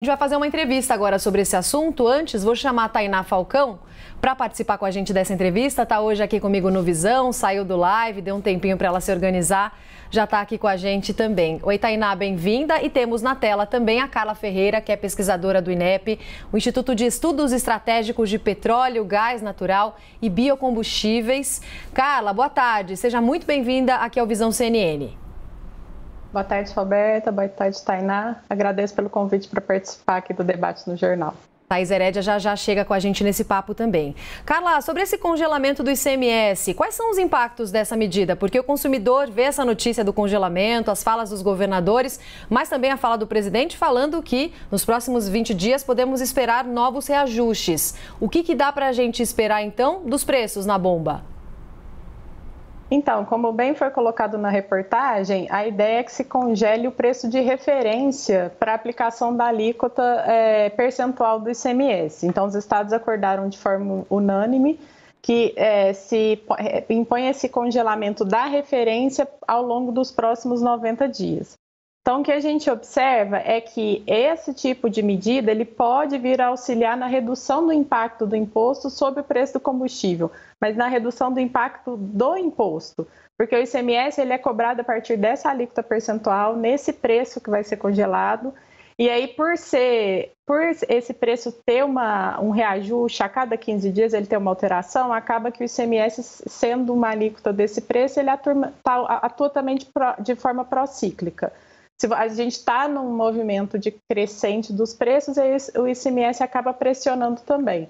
A gente vai fazer uma entrevista agora sobre esse assunto. Antes, vou chamar a Tainá Falcão para participar com a gente dessa entrevista. Está hoje aqui comigo no Visão, saiu do live, deu um tempinho para ela se organizar. Já está aqui com a gente também. Oi, Tainá, bem-vinda. E temos na tela também a Carla Ferreira, que é pesquisadora do INEP, o Instituto de Estudos Estratégicos de Petróleo, Gás Natural e Biocombustíveis. Carla, boa tarde. Seja muito bem-vinda aqui ao Visão CNN. Boa tarde, Roberta. Boa tarde, Tainá. Agradeço pelo convite para participar aqui do debate no jornal. Thaís Herédia já chega com a gente nesse papo também. Carla, sobre esse congelamento do ICMS, quais são os impactos dessa medida? Porque o consumidor vê essa notícia do congelamento, as falas dos governadores, mas também a fala do presidente falando que nos próximos 20 dias podemos esperar novos reajustes. O que dá para a gente esperar, então, dos preços na bomba? Então, como bem foi colocado na reportagem, a ideia é que se congele o preço de referência para a aplicação da alíquota percentual do ICMS. Então, os estados acordaram de forma unânime que se impõe esse congelamento da referência ao longo dos próximos 90 dias. Então, o que a gente observa é que esse tipo de medida ele pode vir a auxiliar na redução do impacto do imposto sobre o preço do combustível, mas na redução do impacto do imposto, porque o ICMS ele é cobrado a partir dessa alíquota percentual nesse preço que vai ser congelado. E aí, por esse preço ter um reajuste a cada 15 dias, ele ter uma alteração, acaba que o ICMS, sendo uma alíquota desse preço, ele atua também de forma procíclica. Se a gente está num movimento de crescente dos preços, o ICMS acaba pressionando também.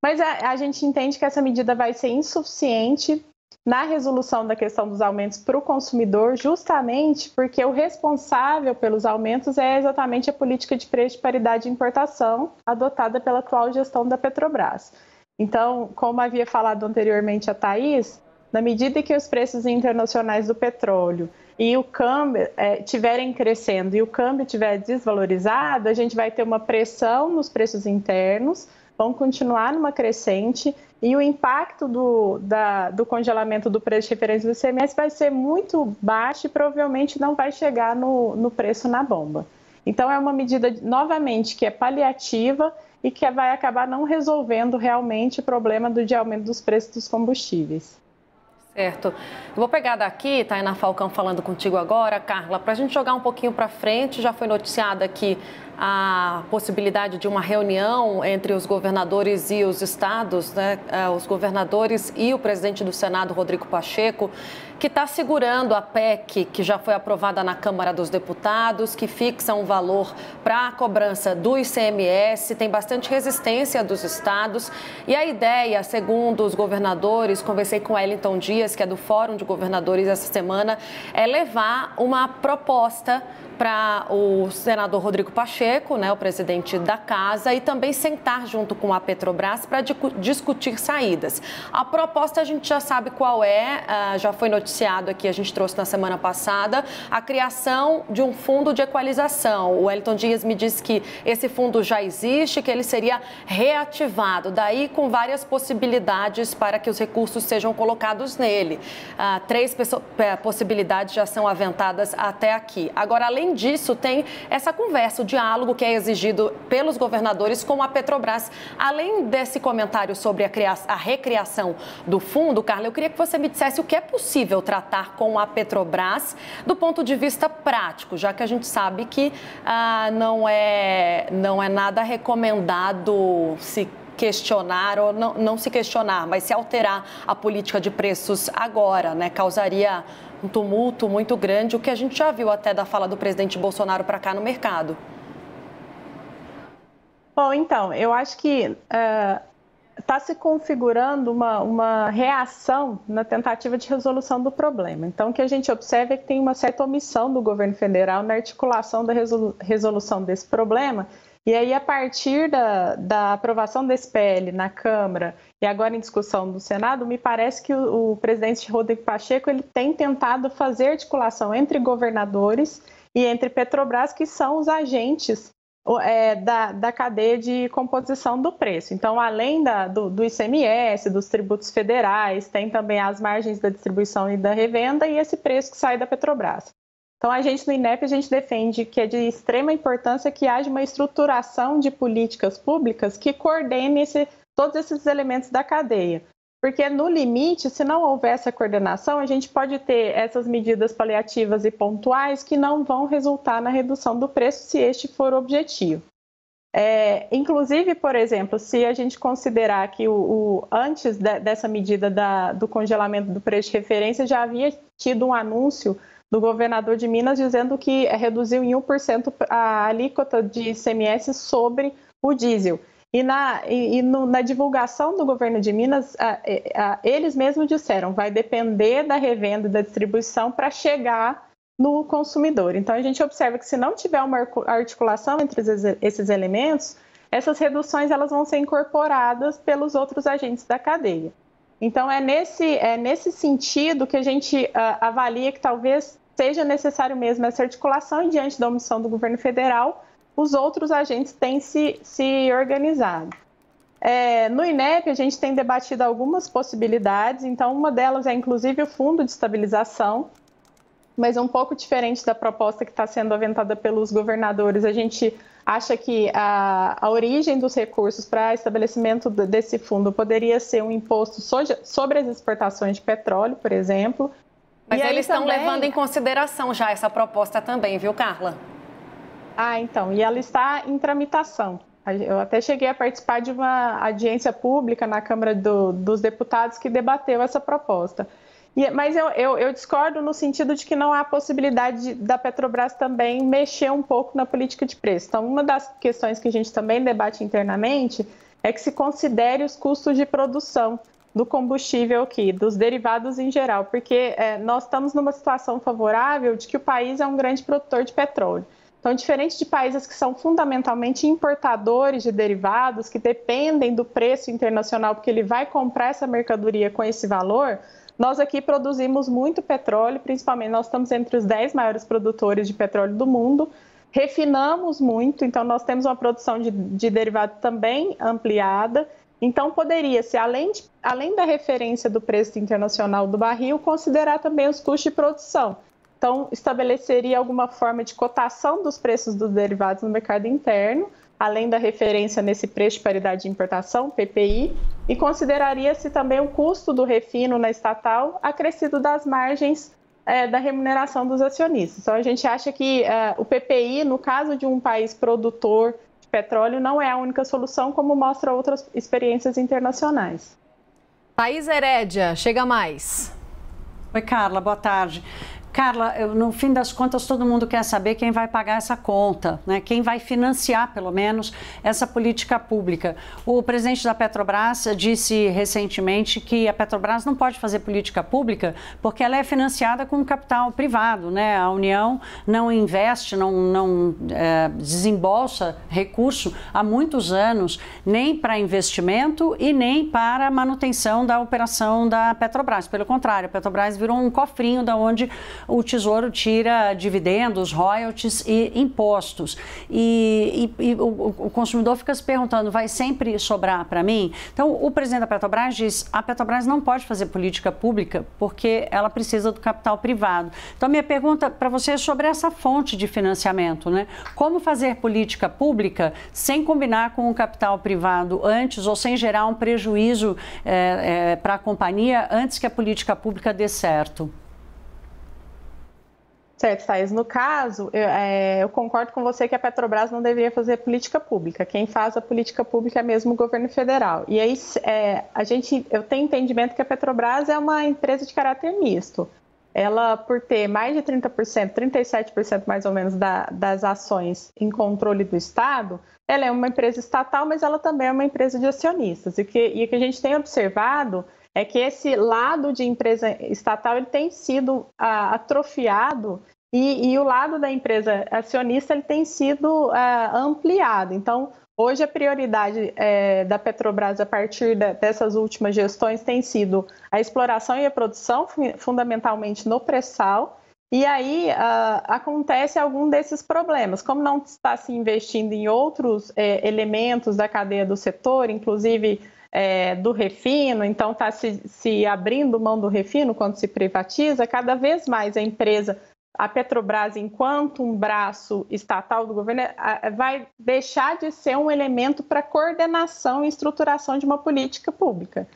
Mas a gente entende que essa medida vai ser insuficiente na resolução da questão dos aumentos para o consumidor, justamente porque o responsável pelos aumentos é exatamente a política de preço de paridade de importação adotada pela atual gestão da Petrobras. Então, como havia falado anteriormente a Thaís, na medida que os preços internacionais do petróleo e o câmbio estiverem crescendo e o câmbio estiver desvalorizado, a gente vai ter uma pressão nos preços internos, vão continuar numa crescente e o impacto do congelamento do preço de referência do ICMS vai ser muito baixo e provavelmente não vai chegar no preço na bomba. Então, é uma medida, novamente, que é paliativa e que vai acabar não resolvendo realmente o problema de aumento dos preços dos combustíveis. Certo. Eu vou pegar daqui, Tainá Falcão falando contigo agora, Carla, para a gente jogar um pouquinho para frente. Já foi noticiada aqui a possibilidade de uma reunião entre os governadores e os estados, né? Os governadores e o presidente do Senado, Rodrigo Pacheco, que está segurando a PEC que já foi aprovada na Câmara dos Deputados, que fixa um valor para a cobrança do ICMS, tem bastante resistência dos estados. E a ideia, segundo os governadores, conversei com Wellington Dias, que é do Fórum de Governadores essa semana, é levar uma proposta para o senador Rodrigo Pacheco, né, o presidente da casa, e também sentar junto com a Petrobras para discutir saídas. A proposta a gente já sabe qual é, já foi noticiado aqui, a gente trouxe na semana passada, a criação de um fundo de equalização. O Wellington Dias me disse que esse fundo já existe, que ele seria reativado, daí com várias possibilidades para que os recursos sejam colocados nele. 3 possibilidades já são aventadas até aqui. Agora, além disso, tem essa conversa, o diálogo que é exigido pelos governadores com a Petrobras. Além desse comentário sobre a recriação do fundo, Carla, eu queria que você me dissesse o que é possível tratar com a Petrobras do ponto de vista prático, já que a gente sabe que não é nada recomendado se questionar ou não se questionar, mas se alterar a política de preços agora, né? Causaria um tumulto muito grande, o que a gente já viu até da fala do presidente Bolsonaro para cá no mercado. Bom, então, eu acho que está se configurando uma reação na tentativa de resolução do problema. Então, o que a gente observa é que tem uma certa omissão do governo federal na articulação da resolução desse problema. E aí, a partir da aprovação desse PL na Câmara e agora em discussão do Senado, me parece que o presidente Rodrigo Pacheco ele tem tentado fazer articulação entre governadores e entre Petrobras, que são os agentes da cadeia de composição do preço. Então, além do ICMS, dos tributos federais, tem também as margens da distribuição e da revenda e esse preço que sai da Petrobras. Então, a gente no INEP, a gente defende que é de extrema importância que haja uma estruturação de políticas públicas que coordene todos esses elementos da cadeia. Porque, no limite, se não houver essa coordenação, a gente pode ter essas medidas paliativas e pontuais que não vão resultar na redução do preço, se este for o objetivo. Inclusive, por exemplo, se a gente considerar que antes dessa medida do congelamento do preço de referência, já havia tido um anúncio do governador de Minas dizendo que reduziu em 1% a alíquota de ICMS sobre o diesel. E na divulgação do governo de Minas, eles mesmos disseram, vai depender da revenda e da distribuição para chegar no consumidor. Então, a gente observa que se não tiver uma articulação entre esses elementos, essas reduções elas vão ser incorporadas pelos outros agentes da cadeia. Então, é nesse sentido que a gente avalia que talvez seja necessário mesmo essa articulação e, diante da omissão do governo federal, os outros agentes têm se organizado. No INEP, a gente tem debatido algumas possibilidades, então uma delas é inclusive o Fundo de Estabilização, mas um pouco diferente da proposta que está sendo aventada pelos governadores. A gente acha que a origem dos recursos para estabelecimento desse fundo poderia ser um imposto sobre as exportações de petróleo, por exemplo. Mas eles estão levando em consideração já essa proposta também, viu, Carla? Então, e ela está em tramitação. Eu até cheguei a participar de uma audiência pública na Câmara dos Deputados que debateu essa proposta. Mas eu discordo no sentido de que não há possibilidade da Petrobras também mexer um pouco na política de preço. Então, uma das questões que a gente também debate internamente é que se considere os custos de produção do combustível aqui, dos derivados em geral, porque nós estamos numa situação favorável de que o país é um grande produtor de petróleo. Então, diferente de países que são fundamentalmente importadores de derivados, que dependem do preço internacional, porque ele vai comprar essa mercadoria com esse valor, nós aqui produzimos muito petróleo, principalmente nós estamos entre os 10 maiores produtores de petróleo do mundo, refinamos muito, então nós temos uma produção de derivado também ampliada, então poderia ser, além da referência do preço internacional do barril, considerar também os custos de produção. Então, estabeleceria alguma forma de cotação dos preços dos derivados no mercado interno, além da referência nesse preço de paridade de importação, PPI, e consideraria-se também o custo do refino na estatal acrescido das margens da remuneração dos acionistas. Então, a gente acha que o PPI, no caso de um país produtor de petróleo, não é a única solução, como mostra outras experiências internacionais. Thaís Herédia, chega mais. Oi, Carla, boa tarde. Carla, no fim das contas, todo mundo quer saber quem vai pagar essa conta, né? Quem vai financiar, pelo menos, essa política pública. O presidente da Petrobras disse recentemente que a Petrobras não pode fazer política pública porque ela é financiada com capital privado, né? A União não investe, não desembolsa recurso há muitos anos, nem para investimento e nem para manutenção da operação da Petrobras. Pelo contrário, a Petrobras virou um cofrinho da onde o Tesouro tira dividendos, royalties e impostos. E o consumidor fica se perguntando, vai sempre sobrar para mim? Então, o presidente da Petrobras diz, a Petrobras não pode fazer política pública porque ela precisa do capital privado. Então, minha pergunta para você é sobre essa fonte de financiamento, né? Como fazer política pública sem combinar com o capital privado antes ou sem gerar um prejuízo para a companhia antes que a política pública dê certo? Certo, Thaís. No caso, eu concordo com você que a Petrobras não deveria fazer política pública. Quem faz a política pública é mesmo o governo federal. E aí, eu tenho entendimento que a Petrobras é uma empresa de caráter misto. Ela, por ter mais de 30%, 37% mais ou menos das ações em controle do Estado, ela é uma empresa estatal, mas ela também é uma empresa de acionistas. E o que a gente tem observado é que esse lado de empresa estatal ele tem sido atrofiado e o lado da empresa acionista ele tem sido ampliado. Então, hoje a prioridade da Petrobras a partir dessas últimas gestões tem sido a exploração e a produção, fundamentalmente no pré-sal, e aí acontece algum desses problemas. Como não está se investindo em outros elementos da cadeia do setor, inclusive do refino, então está se abrindo mão do refino quando se privatiza, cada vez mais a empresa a Petrobras, enquanto um braço estatal do governo, vai deixar de ser um elemento para coordenação e estruturação de uma política pública.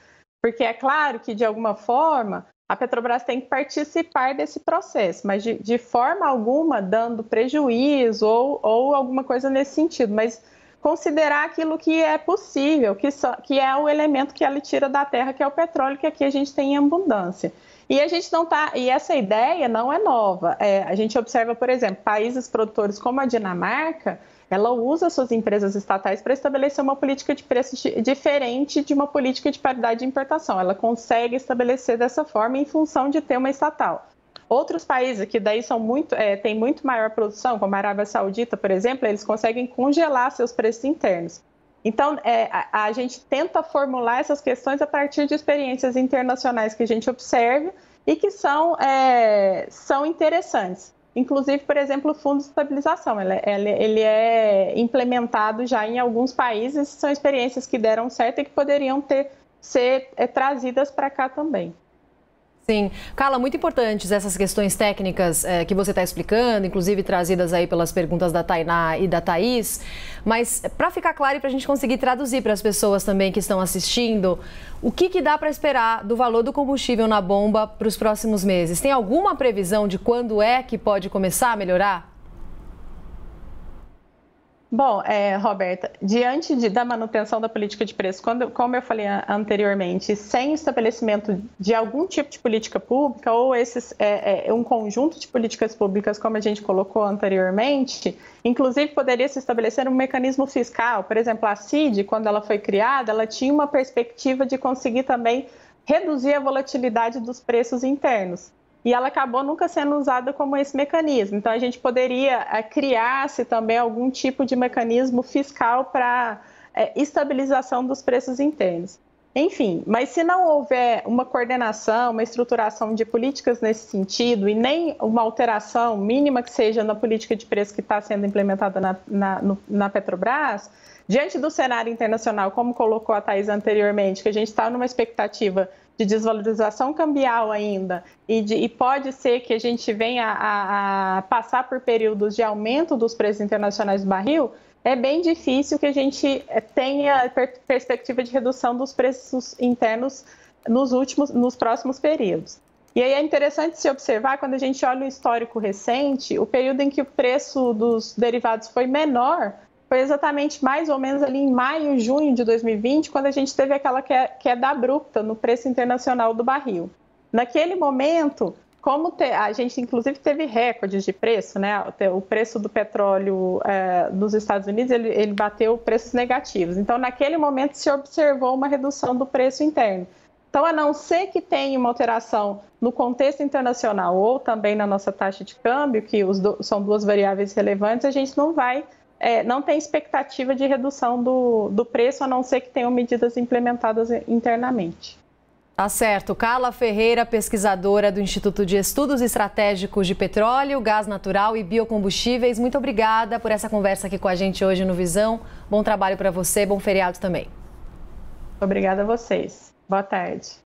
Porque é claro que, de alguma forma, a Petrobras tem que participar desse processo, mas de forma alguma dando prejuízo ou alguma coisa nesse sentido, mas considerar aquilo que é possível, que é o elemento que ela tira da terra, que é o petróleo, que aqui a gente tem em abundância. E a gente não tá, e essa ideia não é nova. A gente observa, por exemplo, países produtores como a Dinamarca, ela usa suas empresas estatais para estabelecer uma política de preços diferente de uma política de paridade de importação. Ela consegue estabelecer dessa forma em função de ter uma estatal. Outros países que daí têm muito maior produção, como a Arábia Saudita, por exemplo, eles conseguem congelar seus preços internos. Então, a gente tenta formular essas questões a partir de experiências internacionais que a gente observa e que são interessantes. Inclusive, por exemplo, o Fundo de Estabilização, ele é implementado já em alguns países, são experiências que deram certo e que poderiam ser trazidas para cá também. Sim. Carla, muito importantes essas questões técnicas que você está explicando, inclusive trazidas aí pelas perguntas da Tainá e da Thaís, mas para ficar claro e para a gente conseguir traduzir para as pessoas também que estão assistindo, o que dá para esperar do valor do combustível na bomba para os próximos meses? Tem alguma previsão de quando é que pode começar a melhorar? Bom, Roberta, diante da manutenção da política de preço, como eu falei anteriormente, sem estabelecimento de algum tipo de política pública ou um conjunto de políticas públicas, como a gente colocou anteriormente, inclusive poderia se estabelecer um mecanismo fiscal. Por exemplo, a CID, quando ela foi criada, ela tinha uma perspectiva de conseguir também reduzir a volatilidade dos preços internos. E ela acabou nunca sendo usada como esse mecanismo. Então, a gente poderia criar-se também algum tipo de mecanismo fiscal para estabilização dos preços internos. Enfim, mas se não houver uma coordenação, uma estruturação de políticas nesse sentido e nem uma alteração mínima que seja na política de preço que está sendo implementada na Petrobras, diante do cenário internacional, como colocou a Thaís anteriormente, que a gente está numa expectativa de desvalorização cambial ainda, e pode ser que a gente venha a passar por períodos de aumento dos preços internacionais do barril, é bem difícil que a gente tenha perspectiva de redução dos preços internos nos próximos períodos. E aí é interessante se observar, quando a gente olha o histórico recente, o período em que o preço dos derivados foi menor foi exatamente mais ou menos ali em maio, junho de 2020, quando a gente teve aquela queda abrupta no preço internacional do barril. Naquele momento, a gente inclusive teve recordes de preço, né? O preço do petróleo nos Estados Unidos, ele bateu preços negativos. Então, naquele momento, se observou uma redução do preço interno. Então, a não ser que tenha uma alteração no contexto internacional ou também na nossa taxa de câmbio, que são duas variáveis relevantes, a gente não tem expectativa de redução do preço, a não ser que tenham medidas implementadas internamente. Tá certo. Carla Ferreira, pesquisadora do Instituto de Estudos Estratégicos de Petróleo, Gás Natural e Biocombustíveis, muito obrigada por essa conversa aqui com a gente hoje no Visão. Bom trabalho para você, bom feriado também. Obrigada a vocês. Boa tarde.